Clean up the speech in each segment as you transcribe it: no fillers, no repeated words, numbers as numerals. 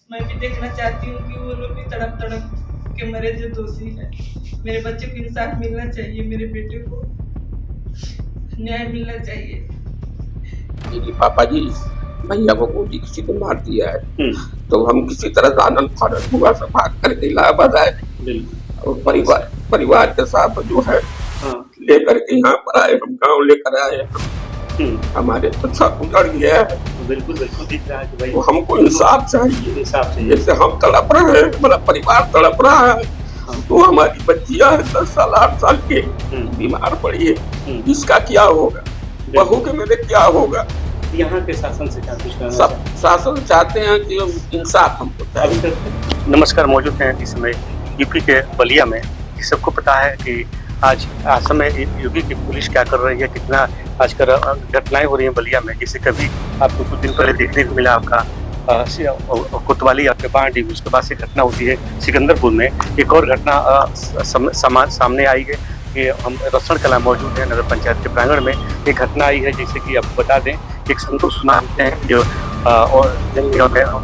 मैं भी देखना चाहती हूँ कि वो लोग भी तड़प तड़प के मरे जो दोषी है। मेरे बच्चे को इंसाफ मिलना चाहिए, मेरे बेटे को न्याय मिलना चाहिए। मेरे पापा जी भैया को गोली किसी ने मार दिया है, तो हम किसी तरह से आनंद फानंद हुआ सब भाग करके इलाहाबाद आए और परिवार के साथ जो है लेकर के यहाँ पर आए, हम गाँव लेकर आए। हमारे बच्चा उजड़ गया है, बिल्कुल बिल्कुल दिख रहा है कि भाई तो हमको इंसाफ चाहिए। जैसे हम तड़प रहे हैं, हमारा परिवार तड़प रहा है, तो हमारी बच्चियां 10 साल 8 साल के बीमार पड़ी है, इसका क्या होगा? बहू के मेरे क्या होगा? यहाँ के शासन से क्या कुछ कहना शासन चाहते हैं कि इंसाफ हमको चाहिए। नमस्कार, मौजूद हैं इस समय यूपी के बलिया में। सबको पता है कि आज समय यूपी की पुलिस क्या कर रही है, कितना आजकल घटनाएं हो रही हैं बलिया में। जैसे कभी आपको कुछ दिन पहले देखने को मिला आपका कोतवाली आपके बाढ़, उसके बाद से घटना होती है सिकंदरपुर में। एक और घटना सामने आई है कि हम रसण कला मौजूद है नगर पंचायत के प्रांगण में। एक घटना आई है, जैसे कि आपको बता दें, एक संतोष कुमार हैं जो और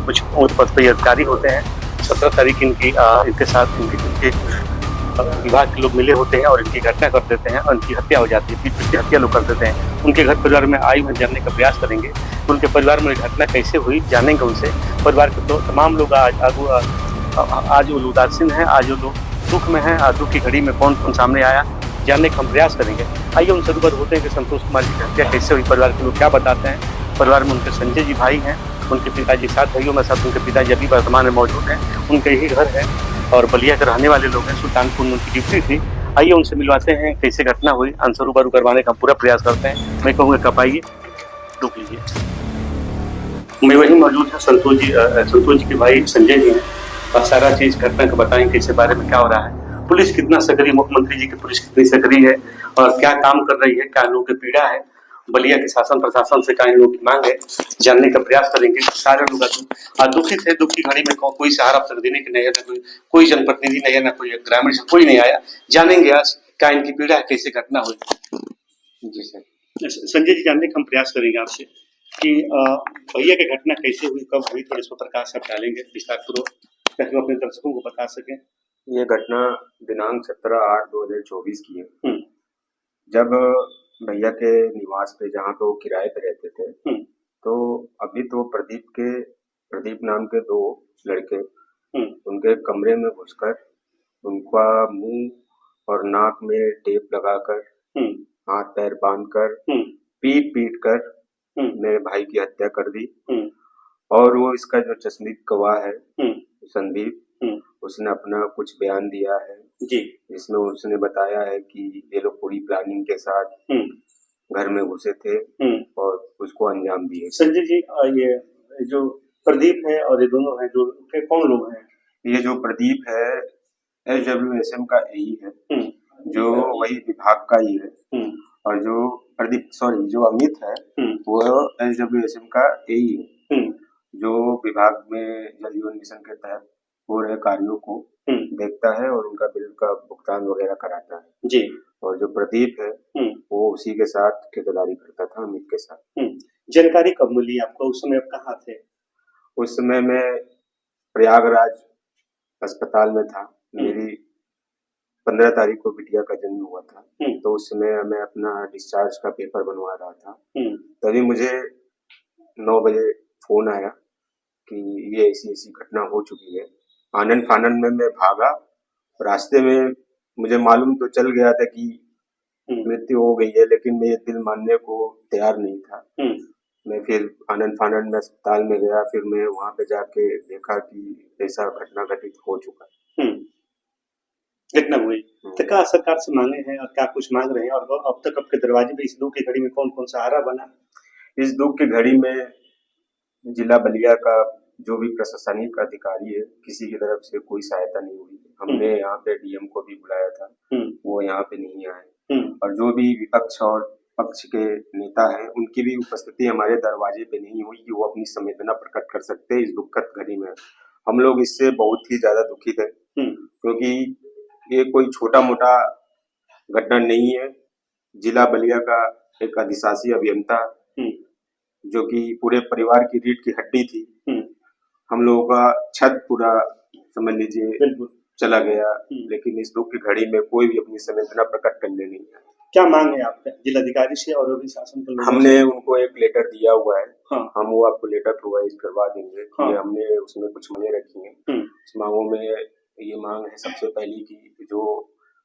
कुछ उच्च पद पर अधिकारी होते हैं। 17 तारीख इनके साथ इनके विभाग के लोग मिले होते हैं और इनकी घटना कर देते हैं और इनकी हत्या हो जाती है। पीट की हत्या लोग कर देते हैं। उनके घर परिवार में आई हुई जानने का प्रयास करेंगे, उनके परिवार में घटना कैसे हुई जानेंगे उनसे। परिवार के तो तमाम लोग आज वो उदासीन है, आज वो लोग दुख में है। दुख की घड़ी में कौन कौन सामने आया जानने का हम प्रयास करेंगे। आइए उनसे रूबरू होते हैं कि संतोष कुमार की हत्या कैसे हुई, परिवार के लोग क्या बताते हैं। परिवार में उनके संजय जी भाई हैं, उनके पिताजी 7 भाइयों में साथ उनके पिताजी अभी वर्तमान में मौजूद हैं। उनके यही घर है और बलिया के रहने वाले लोग हैं। सुल्तानपुर में उनकी ड्यूटी थी। आइए उनसे मिलवाते हैं कैसे घटना हुई, आंसर रूबरू करवाने का पूरा प्रयास करते हैं। मैं कहूँगा कब आइए, रुक लीजिए। मैं वही मौजूद है, संतोष जी के भाई संजय जी हैं और सारा चीज घटना का बताएंगे, इसके बारे में क्या हो रहा है, पुलिस कितना सक्रिय, मुख्यमंत्री जी की पुलिस कितनी सक्रिय है और क्या काम कर रही है, क्या लोगों की पीड़ा है, बलिया के शासन प्रशासन से क्या इन लोगों की मांग है, जानने का प्रयास करेंगे। सारे लोग दुखित है। दुख की घड़ी में कोई सहारा तक देने की नहीं है, कोई जनप्रतिनिधि नहीं है, ना कोई ग्रामीण से कोई नहीं आया। जानेंगे आज क्या इनकी पीड़ा है, कैसे घटना हुई। जी सर, संजय जी जानने का हम प्रयास करेंगे आपसे कि भैया की घटना कैसे हुई, कब हुई, थोड़े इस पर प्रकाश आप डालेंगे विस्तारपूर्वक ताकि अपने दर्शकों को बता सकें। ये घटना दिनांक 17/8/2024 की है, जब भैया के निवास पे, जहाँ पे वो किराए पे रहते थे, तो अभी तो प्रदीप नाम के 2 लड़के उनके कमरे में घुसकर उनका मुंह और नाक में टेप लगाकर, हाथ पैर बांधकर, पीट कर मेरे भाई की हत्या कर दी। और वो इसका जो चश्मित गवाह है संदीप, उसने अपना कुछ बयान दिया है जी, जिसमें उसने बताया है कि ये लोग पूरी प्लानिंग के साथ घर में घुसे थे और उसको अंजाम दिए। संजय जी, ये जो प्रदीप है और ये दोनों हैं, जो कौन लोग हैं? ये जो प्रदीप है SWSM का AE है, जो वही विभाग का ही है। और जो अमित है वो SWSM का AE है, जो विभाग में जल जीवन मिशन के तहत हो रहे कार्यों को देखता है और उनका बिल का भुगतान वगैरह कराता है जी। और जो प्रदीप है वो उसी के साथ ठेकेदारी करता था, अमित के साथ। जानकारी कब मिली आपको, उस समय आप कहाँ थे? उस समय मैं प्रयागराज अस्पताल में था। मेरी 15 तारीख को बिटिया का जन्म हुआ था, तो उस समय मैं अपना डिस्चार्ज का पेपर बनवा रहा था। तभी मुझे 9 बजे फोन आया कि ये ऐसी घटना हो चुकी है। आनंद फानंद में मैं भागा, रास्ते में मुझे मालूम तो चल गया था कि मृत्यु हो गई है, लेकिन मैं ये दिल मानने को तैयार नहीं था। मैं फिर आनंद फानंद में अस्पताल में गया, फिर मैं वहां पे जाके देखा कि ऐसा घटना घटित हो चुका है। घटना हुई तो क्या सरकार से मांगे हैं और क्या कुछ मांग रहे हैं, और अब तक आपके दरवाजे पे इस दुख की घड़ी में कौन कौन सहारा बना? इस दुख की घड़ी में जिला बलिया का जो भी प्रशासनिक अधिकारी है, किसी की तरफ से कोई सहायता नहीं हुई। हमने यहाँ पे DM को भी बुलाया था, वो यहाँ पे नहीं आए। और जो भी विपक्ष और पक्ष के नेता हैं, उनकी भी उपस्थिति हमारे दरवाजे पे नहीं हुई कि वो अपनी संवेदना प्रकट कर सकते इस दुखद घड़ी में। हम लोग इससे बहुत ही ज्यादा दुखित है, क्योंकि ये कोई छोटा मोटा घटना नहीं है। जिला बलिया का एक अधिशासी अभियंता, जो कि पूरे परिवार की रीढ़ की हड्डी थी, हम लोगों का छत पूरा समझ लीजिए बिल्कुल। चला गया, लेकिन इस दुख की घड़ी में कोई भी अपनी संवेदना प्रकट करने नहीं आया। क्या मांग है आपका जिलाधिकारी से और अभी शासन के लोगों हमने से? उनको एक लेटर दिया हुआ है, हाँ। हम वो आपको लेटर प्रोवाइड करवा देंगे। हाँ। कि हमने उसमें कुछ मांगे रखी हैं। इस मांगों में ये मांग है सबसे पहली कि जो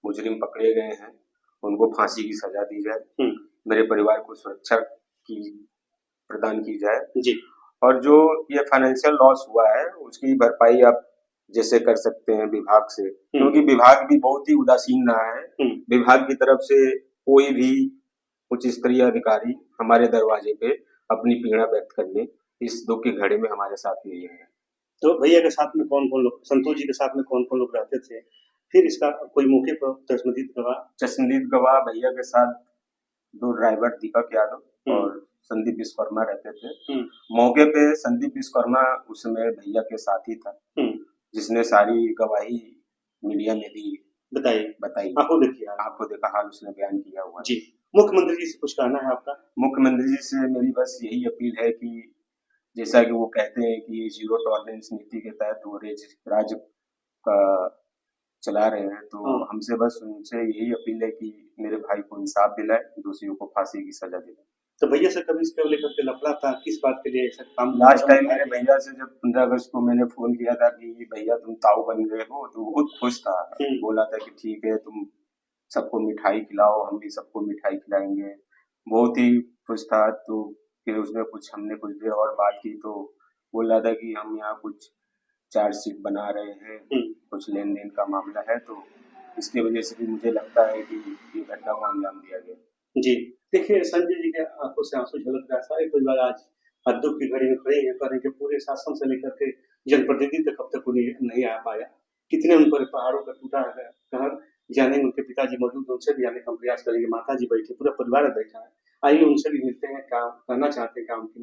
मुजरिम पकड़े गए हैं उनको फांसी की सजा दी जाए, मेरे परिवार को सुरक्षा की प्रदान की जाए जी। और जो ये फाइनेंशियल लॉस हुआ है उसकी भरपाई आप जैसे कर सकते हैं विभाग से, क्योंकि विभाग भी बहुत ही उदासीन रहा है। विभाग की तरफ से कोई भी उच्च स्तरीय अधिकारी हमारे दरवाजे पे अपनी पीड़ा व्यक्त करने इस दुख की घड़ी में हमारे साथ नहीं है। तो भैया के साथ में कौन-कौन लोग, संतोष जी के साथ में कौन-कौन लोग रहते थे? फिर इसका कोई मौके पर चश्मदीद गवाह? चश्मदीद गवाह भैया के साथ 2 ड्राइवर दीपक यादव और संदीप विश्वकर्मा रहते थे। मौके पे संदीप विश्वकर्मा उस समय भैया के साथ ही था, जिसने सारी गवाही मीडिया में दी बताई। आपको देखा हाल उसने बयान किया हुआ जी। मुख्यमंत्री जी से कुछ कहना है आपका? मुख्यमंत्री जी से मेरी बस यही अपील है कि जैसा कि वो कहते हैं कि जीरो टॉलरेंस नीति के तहत वो राज्य का चला रहे हैं, तो हमसे बस उनसे यही अपील है कि मेरे भाई को इंसाफ दिलाए, दोषियों को फांसी की सजा दिलाए। तो भैया से कभी इसको लेकर के लफड़ा था, किस बात के लिए ऐसा काम? लास्ट टाइम मेरे भैया से जब 15 अगस्त को मैंने फोन किया था कि भैया तुम ताऊ बन गए हो, तो बहुत खुश था। बोला था कि ठीक है तुम सबको मिठाई खिलाओ, हम भी सबको मिठाई खिलाएंगे, बहुत ही खुश था। तो फिर उसमें हमने कुछ देर और बात की तो बोल रहा था कि हम यहाँ कुछ चार्जशीट बना रहे हैं, कुछ लेन देन का मामला है, तो इसकी वजह से भी मुझे लगता है कि ये घटना को अंजाम दिया गया। जी, देखिए संजय जी के आंखों से आंसू झलक रहा है। सारे परिवार आज दुख की घड़ी में खड़े हैं, कह रहे हैं कि पूरे शासन से लेकर के जनप्रतिनिधि तक अब तक नहीं आ पाया। कितने उन पर पहाड़ों का टूटा है घर, जाने उनके पिताजी मौजूद, उनसे भी आने का प्रयास करेंगे। माता जी बैठे, पूरा परिवार बैठा है। आइए उनसे भी मिलते हैं, क्या कहना चाहते हैं, क्या उनकी